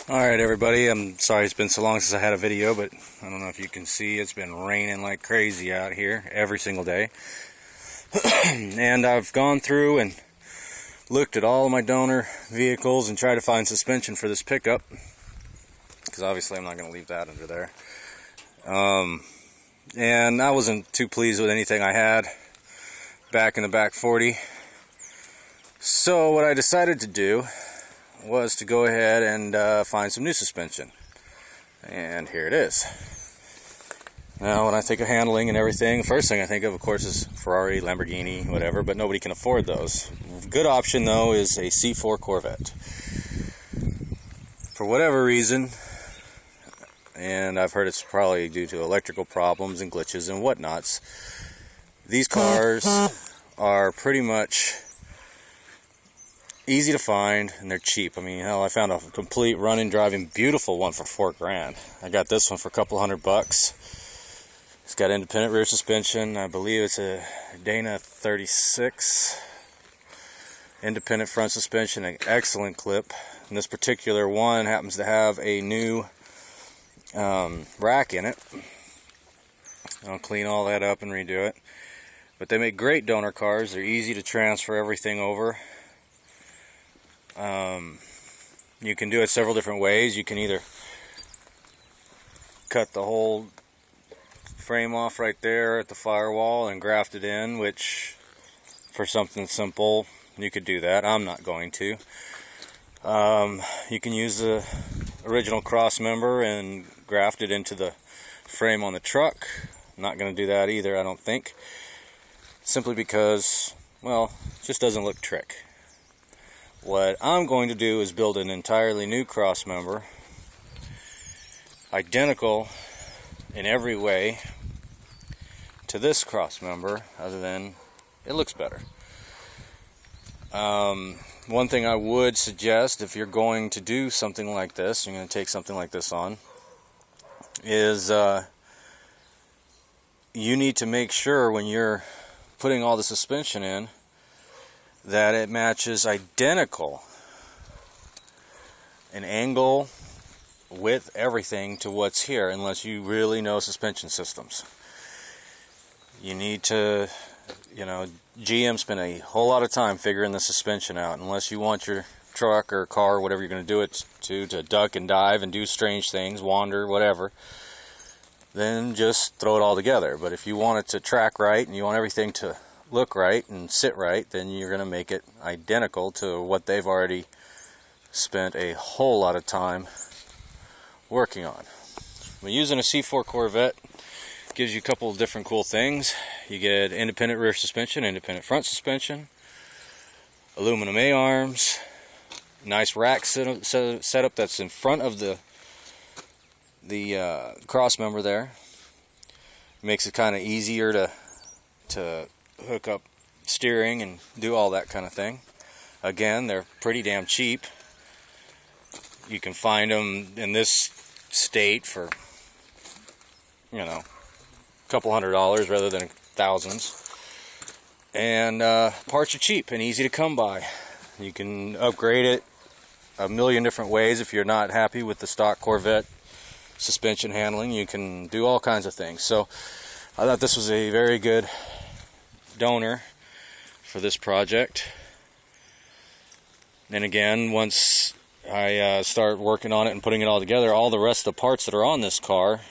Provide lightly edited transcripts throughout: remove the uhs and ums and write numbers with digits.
Alright everybody, I'm sorry it's been so long since I had a video, but I don't know if you can see, it's been raining like crazy out here every single day. And I've gone through and looked at all of my donor vehicles and tried to find suspension for this pickup, because obviously I'm not going to leave that under there. And I wasn't too pleased with anything I had back in the back 40. So what I decided to do was to go ahead and find some new suspension, and here it is. Now when I think of handling and everything, the first thing I think of course is Ferrari, Lamborghini, whatever, but nobody can afford those. Good option though is a C4 Corvette. For whatever reason, and I've heard it's probably due to electrical problems and glitches and whatnots, these cars are pretty much easy to find, and they're cheap. I mean, hell, I found a complete running, driving, beautiful one for $4 grand. I got this one for a couple $100. It's got independent rear suspension. I believe it's a Dana 36. Independent front suspension, an excellent clip. And this particular one happens to have a new rack in it. I'll clean all that up and redo it. But they make great donor cars. They're easy to transfer everything over. You can do it several different ways. You can either cut the whole frame off right there at the firewall and graft it in, which for something simple you could do that. I'm not going to. You can use the original cross member and graft it into the frame on the truck. I'm not going to do that either, I don't think, simply because, well, it just doesn't look trick. What I'm going to do is build an entirely new cross member, identical in every way to this cross member, other than it looks better. One thing I would suggest, if you're going to do something like this, you're going to take something like this on, is you need to make sure when you're putting all the suspension in that it matches identical in angle, width, everything to what's here, unless you really know suspension systems. You need to, GM spent a whole lot of time figuring the suspension out. Unless you want your truck or car, whatever you're going to do it to duck and dive and do strange things, wander, whatever, then just throw it all together. But if you want it to track right and you want everything to look right and sit right, then you're going to make it identical to what they've already spent a whole lot of time working on. When using a C4 Corvette, gives you a couple of different cool things. You get independent rear suspension, independent front suspension, aluminum A-arms, nice rack setup that's in front of the cross member there. Makes it kind of easier to hook up steering and do all that kind of thing. Again, they're pretty damn cheap. You can find them in this state for, a couple $100 rather than thousands. And parts are cheap and easy to come by. You can upgrade it a million different ways. If you're not happy with the stock Corvette suspension handling, you can do all kinds of things. So I thought this was a very good donor for this project. And again, once I start working on it and putting it all together, all the rest of the parts that are on this car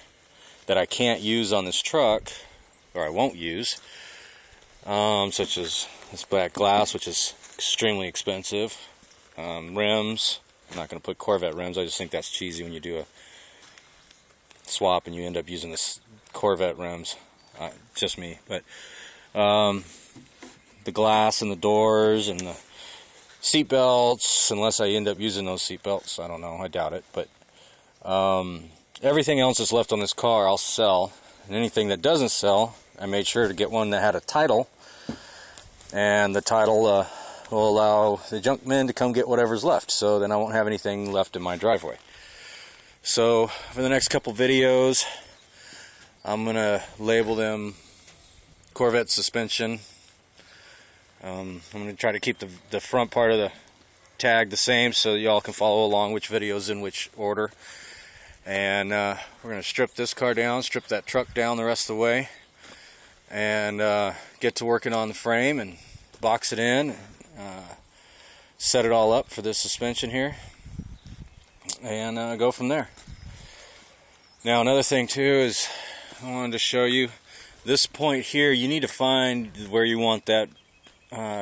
that I can't use on this truck, or I won't use, such as this black glass, which is extremely expensive, rims. I'm not going to put Corvette rims. I just think that's cheesy when you do a swap and you end up using this Corvette rims. Just me, but the glass and the doors and the seat belts, unless I end up using those seat belts, I don't know, I doubt it, but everything else that's left on this car I'll sell, and anything that doesn't sell, I made sure to get one that had a title, and the title will allow the junk men to come get whatever's left, so then I won't have anything left in my driveway. So for the next couple videos, I'm going to label them Corvette Suspension. I'm going to try to keep the front part of the tagged the same so y'all can follow along which video's in which order. And we're going to strip this car down, strip that truck down the rest of the way, and get to working on the frame and box it in, set it all up for this suspension here, and go from there. Now another thing too is I wanted to show you this point here. You need to find where you want that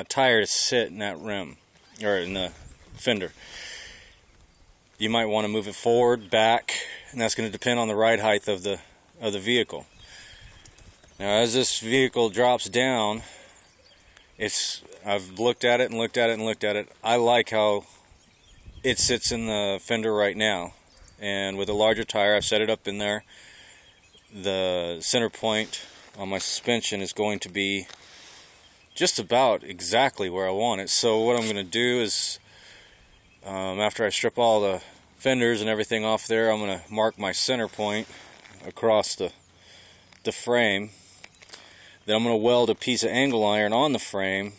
tire to sit in that rim, or in the fender. You might want to move it forward, back, and that's going to depend on the ride height of the vehicle. Now as this vehicle drops down, I've looked at it and looked at it and looked at it. I like how it sits in the fender right now, and with a larger tire I've set it up in there. The center point on my suspension is going to be just about exactly where I want it. So what I'm going to do is, after I strip all the fenders and everything off there, I'm going to mark my center point across the frame. Then I'm going to weld a piece of angle iron on the frame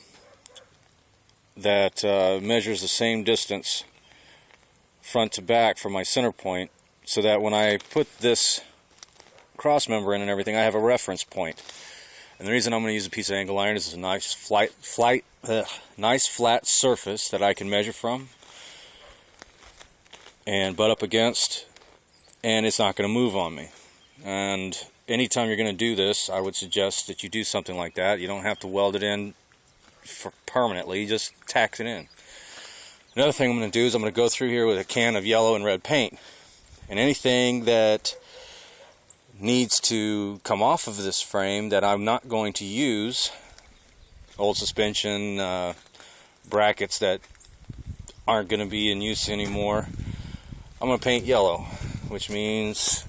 that measures the same distance front to back from my center point, so that when I put this cross member in and everything, I have a reference point. And the reason I'm going to use a piece of angle iron is it's a nice nice flat surface that I can measure from and butt up against, and it's not going to move on me. And anytime you're going to do this, I would suggest that you do something like that. You don't have to weld it in permanently, just tack it in. Another thing I'm going to do is I'm going to go through here with a can of yellow and red paint, and anything that needs to come off of this frame that I'm not going to use, old suspension brackets that aren't going to be in use anymore, I'm going to paint yellow, which means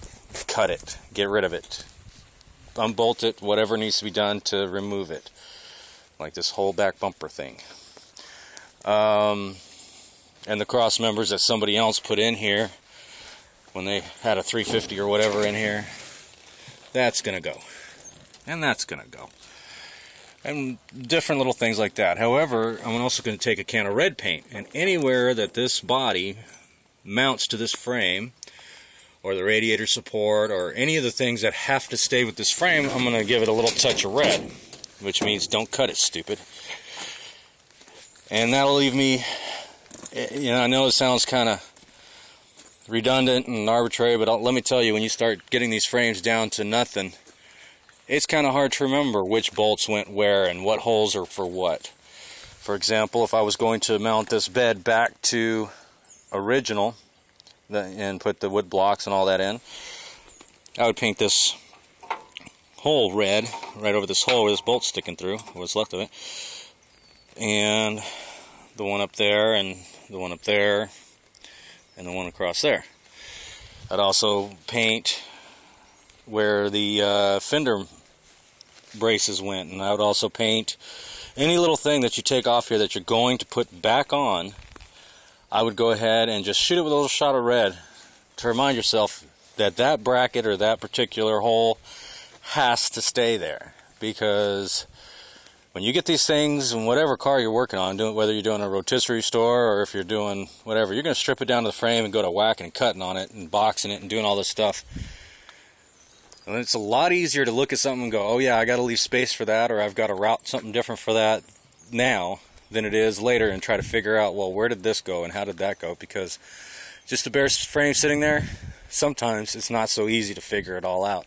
cut it, get rid of it, unbolt it, whatever needs to be done to remove it, like this whole back bumper thing. And the cross members that somebody else put in here when they had a 350 or whatever in here, that's going to go. And that's going to go. And different little things like that. However, I'm also going to take a can of red paint, and anywhere that this body mounts to this frame, or the radiator support, or any of the things that have to stay with this frame, I'm going to give it a little touch of red, which means don't cut it, stupid. And that'll leave me, you know, I know it sounds kind of redundant and arbitrary, but let me tell you, when you start getting these frames down to nothing, it's kind of hard to remember which bolts went where and what holes are for what. For example, if I was going to mount this bed back to original and put the wood blocks and all that in, I would paint this hole red, right over this hole where this bolt's sticking through, what's left of it, and the one up there, and the one up there, and the one across there. I'd also paint where the fender braces went, and I would also paint any little thing that you take off here that you're going to put back on. I would go ahead and just shoot it with a little shot of red to remind yourself that that bracket or that particular hole has to stay there, because when you get these things in whatever car you're working on, whether you're doing a rotisserie store or if you're doing whatever, you're going to strip it down to the frame and go to whacking and cutting on it and boxing it and doing all this stuff. And it's a lot easier to look at something and go, oh yeah, I got to leave space for that, or I've got to route something different for that now, than it is later and try to figure out, well, where did this go and how did that go? Because just a bare frame sitting there, sometimes it's not so easy to figure it all out.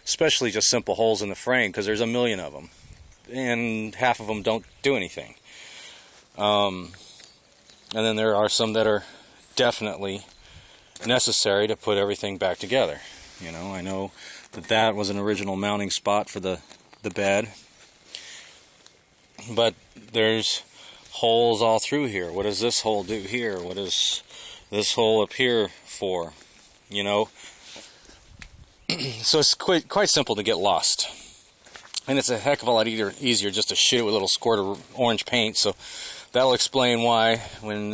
Especially just simple holes in the frame, because there's a million of them. And half of them don't do anything. And then there are some that are definitely necessary to put everything back together. You know, I know that was an original mounting spot for the bed, but there's holes all through here. What does this hole do here? What is this hole up here for? You know, so it's quite simple to get lost. And it's a heck of a lot easier just to shoot it with a little squirt of orange paint. So that'll explain why when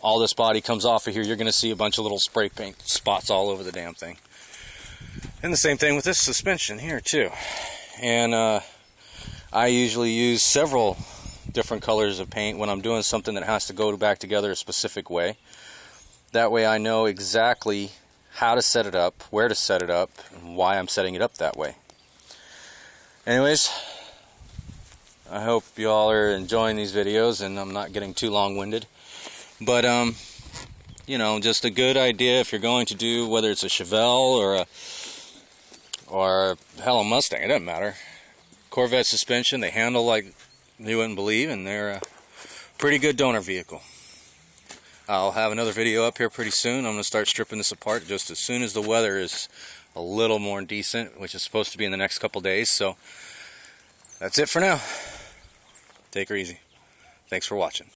all this body comes off of here, you're going to see a bunch of little spray paint spots all over the damn thing. And the same thing with this suspension here too. And I usually use several different colors of paint when I'm doing something that has to go back together a specific way. That way I know exactly how to set it up, where to set it up, and why I'm setting it up that way. Anyways, I hope you all are enjoying these videos and I'm not getting too long-winded. But, you know, just a good idea if you're going to do, whether it's a Chevelle or hell, a Mustang, it doesn't matter. Corvette suspension, they handle like you wouldn't believe, and they're a pretty good donor vehicle. I'll have another video up here pretty soon. I'm going to start stripping this apart just as soon as the weather is a little more decent, which is supposed to be in the next couple days. So that's it for now. Take her easy. Thanks for watching.